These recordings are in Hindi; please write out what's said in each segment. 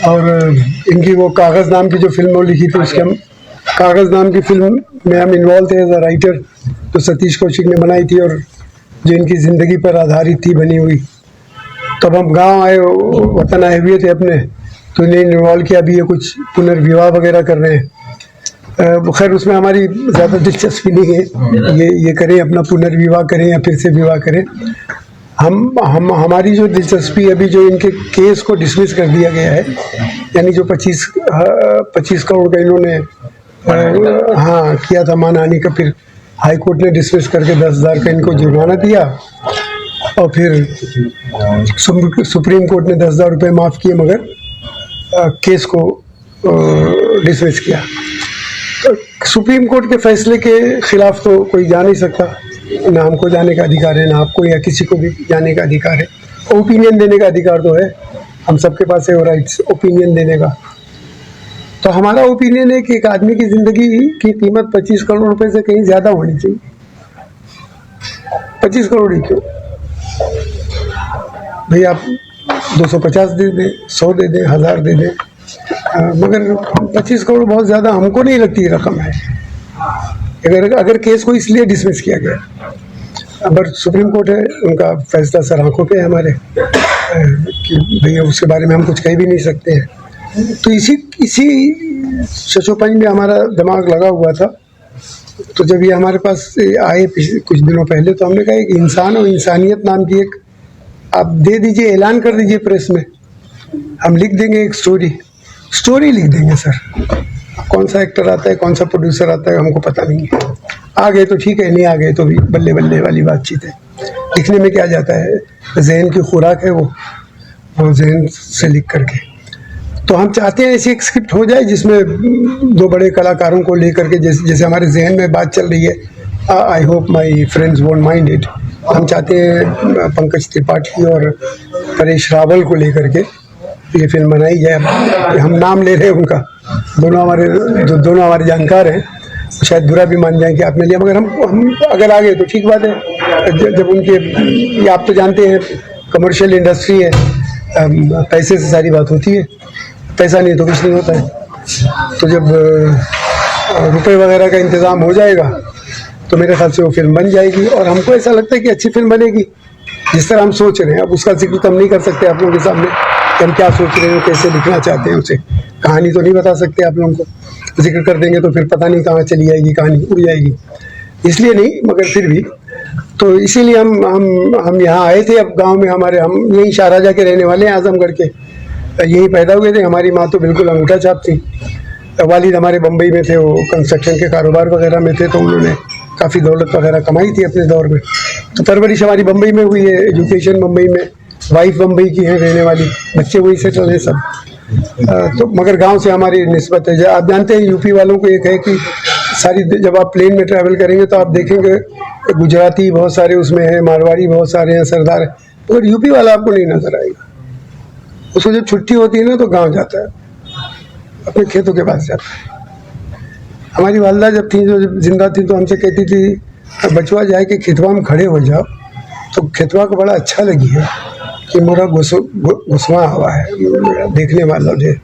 और इनकी वो कागज़ नाम की जो फिल्म वो लिखी थी, उसके हम कागज़ नाम की फिल्म में हम इन्वॉल्व थे एज अ राइटर, तो सतीश कौशिक ने बनाई थी और जो इनकी ज़िंदगी पर आधारित थी बनी हुई। तब हम गांव आए, वतन आए हुए थे अपने, तो इन्हें इन्वॉल्व किया। अभी ये कुछ पुनर्विवाह वगैरह कर रहे हैं। खैर उसमें हमारी ज़्यादा दिलचस्पी नहीं है, ये करें अपना पुनर्विवाह करें या फिर से विवाह करें। हम हमारी जो दिलचस्पी अभी जो इनके केस को डिसमिस कर दिया गया है, यानी जो 25 करोड़ का इन्होंने हाँ किया था मानहानि का, फिर हाई कोर्ट ने डिसमिस करके 10,000 का इनको जुर्माना दिया और फिर सुप्रीम कोर्ट ने 10,000 रुपये माफ़ किए, मगर केस को डिसमिस किया। तो सुप्रीम कोर्ट के फैसले के खिलाफ तो कोई जा नहीं सकता, ना हमको जाने का अधिकार है, ना आपको या किसी को भी जाने का अधिकार है। ओपिनियन देने का अधिकार तो है, हम सबके पास है वो राइट्स ओपिनियन देने का। तो हमारा ओपिनियन है कि एक आदमी की ज़िंदगी की कीमत 25 करोड़ रुपए से कहीं ज़्यादा होनी चाहिए। 25 करोड़ ही क्यों भाई, आप 250 दे दें, 100 दे दें, 1000 दे दें, मगर 25 करोड़ बहुत ज़्यादा हमको नहीं लगती रकम है। अगर केस को इसलिए डिसमिस किया गया, अब सुप्रीम कोर्ट है, उनका फैसला सर आंखों पे है हमारे, कि भैया उसके बारे में हम कुछ कह भी नहीं सकते हैं। तो इसी शशोपंज में हमारा दिमाग लगा हुआ था। तो जब ये हमारे पास आए कुछ दिनों पहले, तो हमने कहा कि इंसान और इंसानियत नाम की एक आप दे दीजिए, ऐलान कर दीजिए प्रेस में, हम लिख देंगे एक स्टोरी लिख देंगे सर। कौन सा एक्टर आता है, कौन सा प्रोड्यूसर आता है, हमको पता नहीं है। आ गए तो ठीक है, नहीं आ गए तो भी बल्ले बल्ले वाली बातचीत है। लिखने में क्या जाता है, जहन की खुराक है वो जहन से लिख करके। तो हम चाहते हैं ऐसी एक स्क्रिप्ट हो जाए जिसमें दो बड़े कलाकारों को लेकर के, जैसे हमारे जहन में बात चल रही है, I hope my friends won't mind it. हम चाहते हैं पंकज त्रिपाठी और परेश रावल को लेकर के ये फिल्म बनाई जाए। हम नाम ले रहे हैं उनका, दोनों हमारे जानकार हैं, शायद बुरा भी मान जाए कि आपने लिया, मगर हम अगर आ गए तो ठीक बात है। जब उनके, ये आप तो जानते हैं कमर्शियल इंडस्ट्री है, पैसे से सारी बात होती है, पैसा नहीं तो कुछ नहीं होता है। तो जब रुपए वगैरह का इंतज़ाम हो जाएगा तो मेरे ख्याल से वो फिल्म बन जाएगी, और हमको ऐसा लगता है कि अच्छी फिल्म बनेगी जिस तरह हम सोच रहे हैं। अब उसका जिक्र तो हम नहीं कर सकते आप लोगों के सामने कि हम क्या सोच रहे हैं, कैसे लिखना चाहते हैं, उसे कहानी तो नहीं बता सकते आप लोगों को। जिक्र कर देंगे तो फिर पता नहीं कहाँ चली जाएगी कहानी, उड़ जाएगी, इसलिए नहीं, मगर फिर भी। तो इसीलिए हम यहाँ आए थे। अब गांव में हमारे, हम यहीं शाहराजा के रहने वाले हैं, आजमगढ़ के, यहीं पैदा हुए थे। हमारी माँ तो बिल्कुल अंगूठा छाप थी। वालिद हमारे बम्बई में थे, वो कंस्ट्रक्शन के कारोबार वगैरह में थे, तो उन्होंने काफ़ी दौलत वगैरह कमाई थी अपने दौर में। तो परवरिश हमारी बम्बई में हुई है, एजुकेशन बम्बई में, वाइफ बम्बई की है रहने वाली, बच्चे वहीं सेटल हैं सब। तो मगर गांव से हमारी निस्बत है। आप जानते हैं यूपी वालों को एक है कि सारी, जब आप प्लेन में ट्रैवल करेंगे तो आप देखेंगे गुजराती बहुत सारे उसमें हैं, मारवाड़ी बहुत सारे हैं, सरदार हैं, मगर यूपी वाला आपको नहीं नजर आएगा। उसको जब छुट्टी होती है ना तो गांव जाता है, अपने खेतों के पास जाता है। हमारी वालदा जब थी, जो जिंदा थी, तो हमसे कहती थी बचवा जाए कि खेतवा में खड़े हो जाओ, तो खेतवा को बड़ा अच्छा लगी है कि मोरा घुसवा हुआ है देखने वाला जो।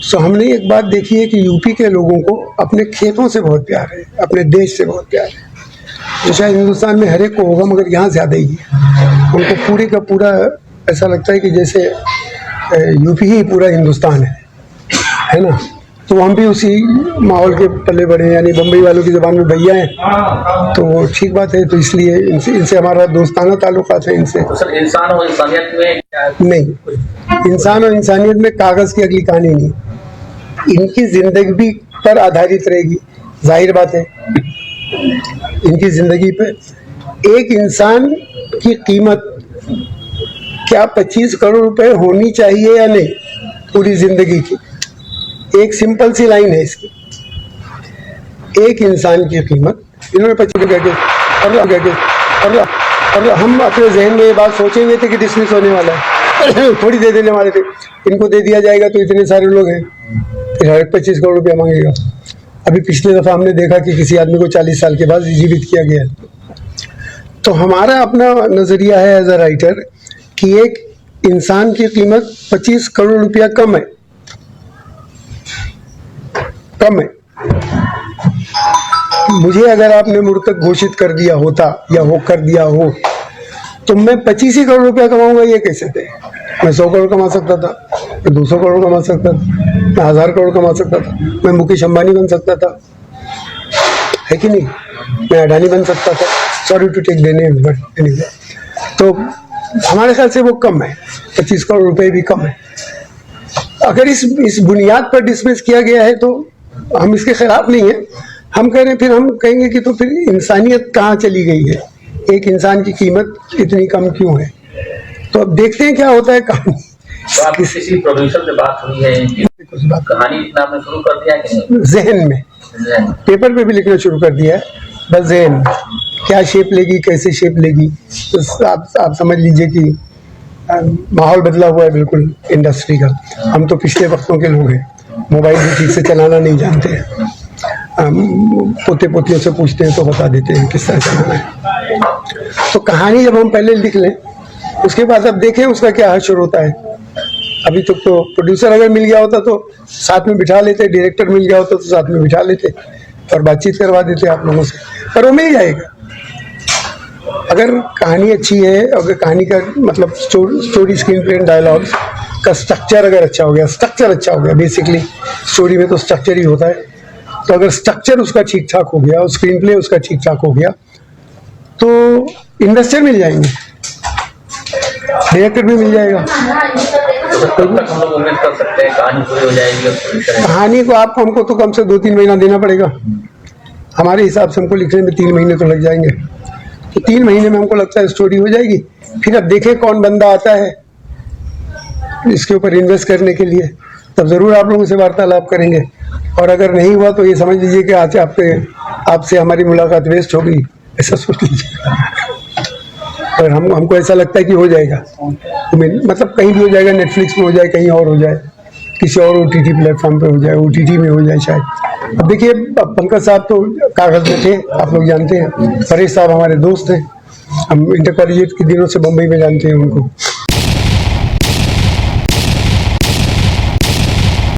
सो हमने एक बात देखी है कि यूपी के लोगों को अपने खेतों से बहुत प्यार है, अपने देश से बहुत प्यार है, जो शायद हिंदुस्तान में हर एक को होगा, मगर यहाँ ज़्यादा ही है। उनको पूरे का पूरा ऐसा लगता है कि जैसे यूपी ही पूरा हिंदुस्तान है ना। तो हम भी उसी माहौल के पले बड़े हैं, यानी बम्बई वालों की ज़बान में भैया हैं, तो वो ठीक बात है। तो इसलिए इनसे हमारा दोस्ताना ताल्लुकात है इनसे। सर, इंसान और इंसानियत में क्या नहीं, इंसान और इंसानियत में कागज़ की अगली कहानी नहीं, इनकी ज़िंदगी पर आधारित रहेगी। जाहिर बात है, इनकी ज़िंदगी पर एक इंसान की कीमत क्या 25 करोड़ रुपए होनी चाहिए या नहीं, पूरी ज़िंदगी की। एक सिंपल सी लाइन है इसकी, एक इंसान की कीमत इन्होंने 25 और हम अपने जहन में ये बात सोचे हुए थे कि डिसमिस होने वाला है, थोड़ी दे देने वाले थे। इनको दे दिया जाएगा तो इतने सारे लोग हैं, फिर 25 करोड़ रुपया मांगेगा। अभी पिछले दफ़ा हमने देखा कि किसी आदमी को 40 साल के बाद जीवित किया गया। तो हमारा अपना नज़रिया है एज अ राइटर कि एक इंसान की कीमत 25 करोड़ रुपया कम है, कम है। मुझे अगर आपने मृतक घोषित कर दिया होता या वो कर दिया हो तो मैं 25 ही करोड़ रुपया कमाऊंगा, ये कैसे थे? मैं 100 करोड़ कमा सकता था, मैं 200 करोड़ कमा सकता था, मैं 1000 करोड़ कमा सकता था, मैं मुकेश अंबानी बन सकता था, है कि नहीं? मैं अडानी बन सकता था। Sorry to take the name, but anyway. तो हमारे ख्याल से वो कम है, 25 करोड़ रुपए भी कम है। अगर इस बुनियाद पर डिसमिस किया गया है तो हम इसके खिलाफ नहीं है। हम कह रहे हैं, फिर हम कहेंगे कि तो फिर इंसानियत कहाँ चली गई है? एक इंसान की कीमत इतनी कम क्यों है? तो अब देखते हैं क्या होता है कहानी। तो आपकी किसी प्रोड्यूसर से बात हुई है इनकी? कहानी लिखना आपने शुरू कर दिया कि नहीं? जहन में, पेपर पे भी लिखना शुरू कर दिया है, बस जहन में क्या शेप लेगी, कैसे शेप लेगी, तो आप समझ लीजिए कि माहौल बदला हुआ है बिल्कुल इंडस्ट्री का। हम तो पिछले वक्तों के लोग हैं, मोबाइल भी ठीक से चलाना नहीं जानते हैं। पोते पोतियों से पूछते हैं तो बता देते हैं किस तरह चलाना है। तो कहानी जब हम पहले लिख लें, उसके बाद अब देखें उसका क्या हश्र होता है। अभी तक तो प्रोड्यूसर अगर मिल गया होता तो साथ में बिठा लेते, डायरेक्टर मिल गया होता तो साथ में बिठा लेते और बातचीत करवा देते आप लोगों से, पर वो मिल जाएगा। अगर कहानी अच्छी है, अगर कहानी का मतलब स्टोरी, स्क्रीन प्ले, डायलॉग्स का स्ट्रक्चर अगर अच्छा हो गया, बेसिकली स्टोरी में तो स्ट्रक्चर ही होता है। तो अगर स्ट्रक्चर उसका ठीक ठाक हो गया और स्क्रीन प्ले उसका ठीक ठाक हो गया तो इन्वेस्टर मिल जाएंगे, डायरेक्टर भी मिल जाएगा। तो कब तक हम लोग उम्मीद कर सकते हैं कहानी पूरी हो जाएगी? कहानी को हमको तो कम से 2-3 महीना देना पड़ेगा। हमारे हिसाब से हमको लिखने में 3 महीने तो लग जाएंगे। तो 3 महीने में हमको लगता है स्टोरी हो जाएगी। फिर अब देखें कौन बंदा आता है इसके ऊपर इन्वेस्ट करने के लिए, तब जरूर आप लोगों से वार्तालाप करेंगे। और अगर नहीं हुआ तो ये समझ लीजिए कि आज आपसे हमारी मुलाकात वेस्ट हो गई, ऐसा सोच लीजिए। और हमको ऐसा लगता है कि हो जाएगा, तो मतलब कहीं भी हो जाएगा, नेटफ्लिक्स में हो जाए, कहीं और हो जाए, किसी और OTT प्लेटफॉर्म पे हो जाए, OTT में हो जाए शायद। अब देखिए, पंकज साहब तो कागज में थे, आप लोग जानते हैं। परेश साहब हमारे दोस्त हैं, हम इंटर कॉलेजिएट के दिनों से बम्बई में जानते हैं उनको।